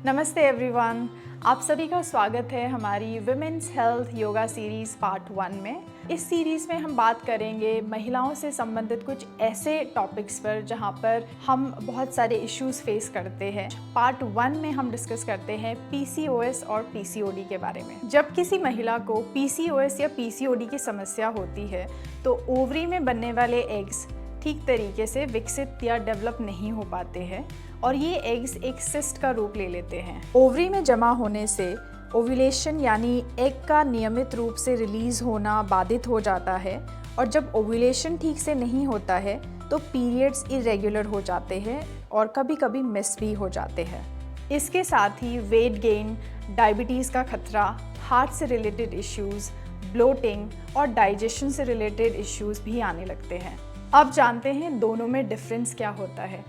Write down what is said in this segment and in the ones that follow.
नमस्ते एवरीवन, आप सभी का स्वागत है हमारी women's health yoga series part 1 में। इस सीरीज़ में हम बात करेंगे महिलाओं से संबंधित कुछ ऐसे टॉपिक्स पर जहां पर हम बहुत सारे इश्यूज फेस करते हैं। पार्ट 1 में हम डिस्कस करते हैं PCOS और PCOD के बारे में। जब किसी महिला को PCOS या PCOD की समस्या होती है तो ओवरी में बनने वाले एग्स ठीक तरीके से विकसित या डेवलप नहीं हो पाते हैं और ये एग्स एक सिस्ट का रूप ले लेते हैं। ओवरी में जमा होने से ओव्यूलेशन यानी एग का नियमित रूप से रिलीज होना बाधित हो जाता है और जब ओव्यूलेशन ठीक से नहीं होता है तो पीरियड्स इरेगुलर हो जाते हैं और कभी कभी मिस भी हो जाते हैं। इसके साथ ही वेट गेन, डायबिटीज़ का खतरा, हार्ट से रिलेटेड इश्यूज़, ब्लोटिंग और डाइजेशन से रिलेटेड इश्यूज़ भी आने लगते हैं। अब जानते हैं दोनों में डिफरेंस क्या होता है।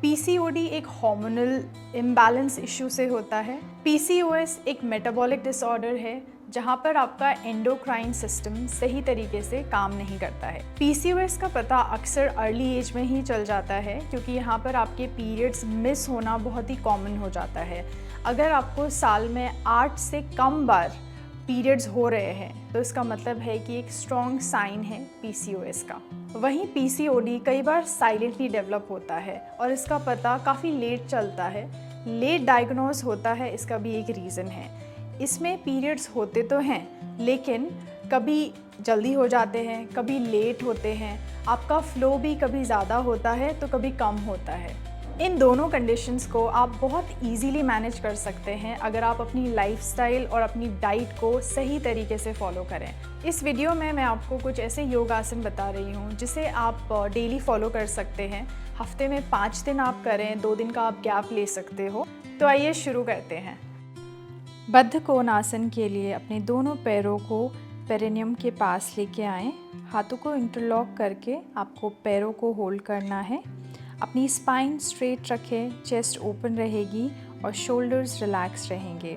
PCOD एक हार्मोनल इम्बैलेंस इश्यू से होता है। PCOS एक मेटाबॉलिक डिसऑर्डर है जहां पर आपका एंडोक्राइन सिस्टम सही तरीके से काम नहीं करता है। PCOS का पता अक्सर अर्ली एज में ही चल जाता है क्योंकि यहाँ पर आपके पीरियड्स मिस होना बहुत ही कॉमन हो जाता है। अगर आपको साल में 8 से कम बार पीरियड्स हो रहे हैं तो इसका मतलब है कि एक स्ट्रॉन्ग साइन है PCOS का। वहीं PCOD कई बार साइलेंटली डेवलप होता है और इसका पता काफ़ी लेट चलता है। लेट डायग्नोज होता है, इसका भी एक रीज़न है। इसमें पीरियड्स होते तो हैं लेकिन कभी जल्दी हो जाते हैं, कभी लेट होते हैं। आपका फ्लो भी कभी ज़्यादा होता है तो कभी कम होता है। इन दोनों कंडीशंस को आप बहुत इजीली मैनेज कर सकते हैं अगर आप अपनी लाइफस्टाइल और अपनी डाइट को सही तरीके से फॉलो करें। इस वीडियो में मैं आपको कुछ ऐसे योगासन बता रही हूँ जिसे आप डेली फॉलो कर सकते हैं। हफ्ते में 5 दिन आप करें, 2 दिन का आप गैप ले सकते हो। तो आइए शुरू करते हैं। बद्ध कोणासन के लिए अपने दोनों पैरों को पेरिनियम के पास लेके आएं। हाथों को इंटरलॉक करके आपको पैरों को होल्ड करना है। अपनी स्पाइन स्ट्रेट रखें, चेस्ट ओपन रहेगी और शोल्डर्स रिलैक्स रहेंगे।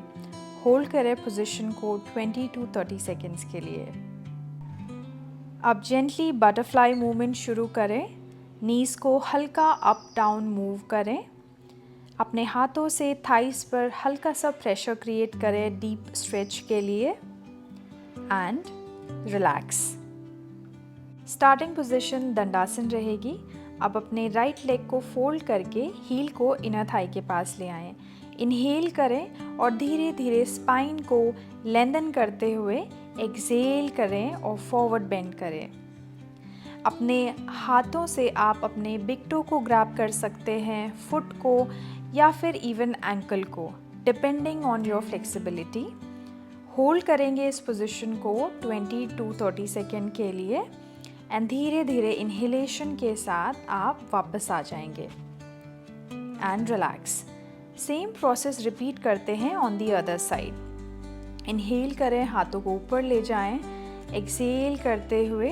होल्ड करें पोजीशन को 20 to 30 सेकेंड्स के लिए। अब जेंटली बटरफ्लाई मूवमेंट शुरू करें। नीज को हल्का अप डाउन मूव करें। अपने हाथों से थाइस पर हल्का सा प्रेशर क्रिएट करें डीप स्ट्रेच के लिए एंड रिलैक्स। स्टार्टिंग पोजीशन दंडासन रहेगी। अब अपने राइट लेग को फोल्ड करके हील को इनर थाई के पास ले आएं। इनहेल करें और धीरे धीरे स्पाइन को लेंथन करते हुए एक्सहेल करें और फॉरवर्ड बेंड करें। अपने हाथों से आप अपने बिग टो को ग्रैब कर सकते हैं, फुट को या फिर इवन एंकल को, depending on your flexibility. Hold करेंगे इस पोजीशन को 20 to 30 सेकेंड के लिए एंड धीरे धीरे इनहेलेशन के साथ आप वापस आ जाएंगे and relax. Same process repeat करते हैं on the other side. Inhale करें, हाथों को ऊपर ले जाएं। एक्सहेल करते हुए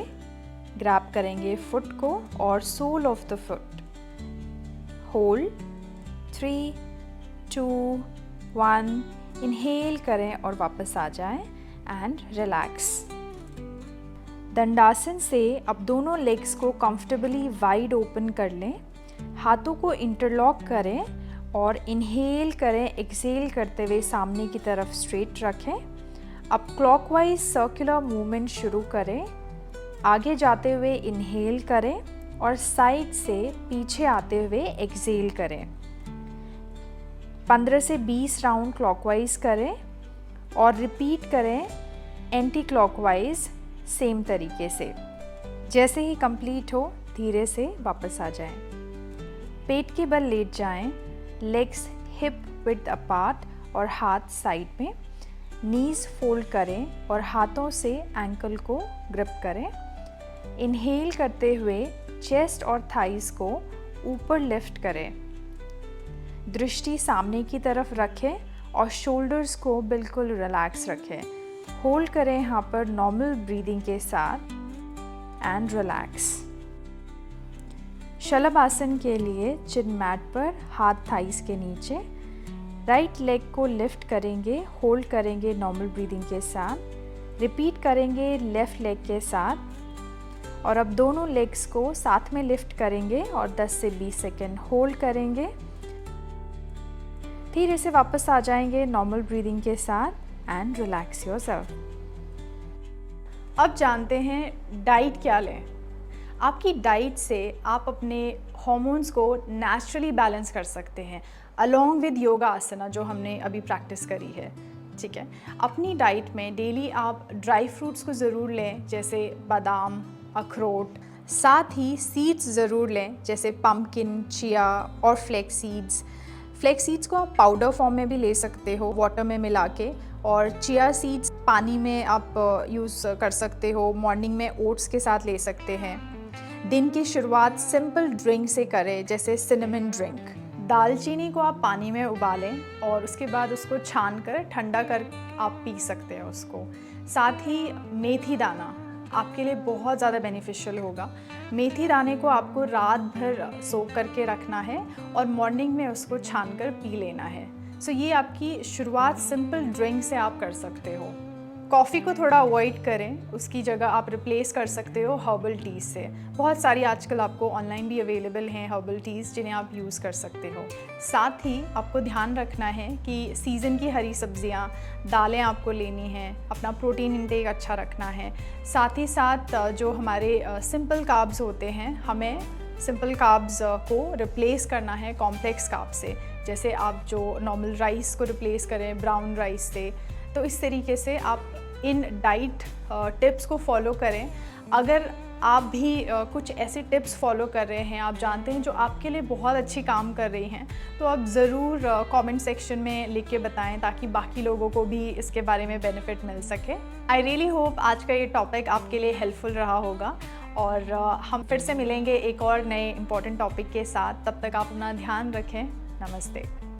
ग्रैब करेंगे फुट को और sole of the foot. Hold 3, 2, 1। Inhale करें और वापस आ जाएं एंड रिलैक्स। दंडासन से अब दोनों लेग्स को कंफर्टेबली वाइड ओपन कर लें। हाथों को इंटरलॉक करें और इनहेल करें, एक्सहेल करते हुए सामने की तरफ स्ट्रेट रखें। अब क्लॉकवाइज सर्कुलर मूवमेंट शुरू करें। आगे जाते हुए इनहेल करें और साइड से पीछे आते हुए एक्सहेल करें। 15 से 20 राउंड क्लॉकवाइज करें और रिपीट करें एंटी क्लॉकवाइज सेम तरीके से। जैसे ही कंप्लीट हो धीरे से वापस आ जाएं। पेट के बल लेट जाएं, लेग्स हिप विड्थ अपार्ट और हाथ साइड में। नीज फोल्ड करें और हाथों से एंकल को ग्रिप करें। इनहेल करते हुए चेस्ट और थाइस को ऊपर लिफ्ट करें। दृष्टि सामने की तरफ रखें और शोल्डर्स को बिल्कुल रिलैक्स रखें। होल्ड करें यहाँ पर नॉर्मल ब्रीदिंग के साथ एंड रिलैक्स। शलभ आसन के लिए चिन मैट पर, हाथ थाइस के नीचे। राइट लेग को लिफ्ट करेंगे, होल्ड करेंगे नॉर्मल ब्रीदिंग के साथ। रिपीट करेंगे लेफ्ट लेग के साथ और अब दोनों लेग्स को साथ में लिफ्ट करेंगे और 10 से 20 सेकेंड होल्ड करेंगे। धीरे से वापस आ जाएंगे नॉर्मल ब्रीदिंग के साथ एंड रिलैक्स योरसेल्फ। अब जानते हैं डाइट क्या लें। आपकी डाइट से आप अपने हॉर्मोन्स को नेचुरली बैलेंस कर सकते हैं अलॉन्ग विद योगा आसना जो हमने अभी प्रैक्टिस करी है। ठीक है, अपनी डाइट में डेली आप ड्राई फ्रूट्स को ज़रूर लें, जैसे बादाम, अखरोट। साथ ही सीड्स ज़रूर लें, जैसे पम्पकिन, चिया और फ्लेक्स सीड्स। फ्लेक्स सीड्स को आप पाउडर फॉर्म में भी ले सकते हो वाटर में मिला के, और चिया सीड्स पानी में आप यूज़ कर सकते हो। मॉर्निंग में ओट्स के साथ ले सकते हैं। दिन की शुरुआत सिंपल ड्रिंक से करें, जैसे सिनेमन ड्रिंक। दालचीनी को आप पानी में उबालें और उसके बाद उसको छान कर ठंडा कर आप पी सकते हैं उसको। साथ ही मेथी दाना आपके लिए बहुत ज़्यादा बेनिफिशियल होगा। मेथी दाने को आपको रात भर सोक करके रखना है और मॉर्निंग में उसको छान कर पी लेना है। सो ये आपकी शुरुआत सिंपल ड्रिंक से आप कर सकते हो। कॉफ़ी को थोड़ा अवॉइड करें, उसकी जगह आप रिप्लेस कर सकते हो हर्बल टीज़ से। बहुत सारी आजकल आपको ऑनलाइन भी अवेलेबल हैं हर्बल टीज़ जिन्हें आप यूज़ कर सकते हो। साथ ही आपको ध्यान रखना है कि सीज़न की हरी सब्जियां, दालें आपको लेनी हैं, अपना प्रोटीन इंटेक अच्छा रखना है। साथ ही साथ जो हमारे सिंपल कार्ब्स होते हैं, हमें सिंपल कार्ब्स को रिप्लेस करना है कॉम्प्लेक्स कार्ब से, जैसे आप जो नॉर्मल राइस को रिप्लेस करें ब्राउन राइस से। तो इस तरीके से आप इन डाइट टिप्स को फॉलो करें। अगर आप भी कुछ ऐसे टिप्स फॉलो कर रहे हैं, आप जानते हैं जो आपके लिए बहुत अच्छी काम कर रही हैं, तो आप ज़रूर कमेंट सेक्शन में लिख के बताएं ताकि बाकी लोगों को भी इसके बारे में बेनिफिट मिल सके। आई रियली होप आज का ये टॉपिक आपके लिए हेल्पफुल रहा होगा, और हम फिर से मिलेंगे एक और नए इम्पॉर्टेंट टॉपिक के साथ। तब तक आप अपना ध्यान रखें। नमस्ते।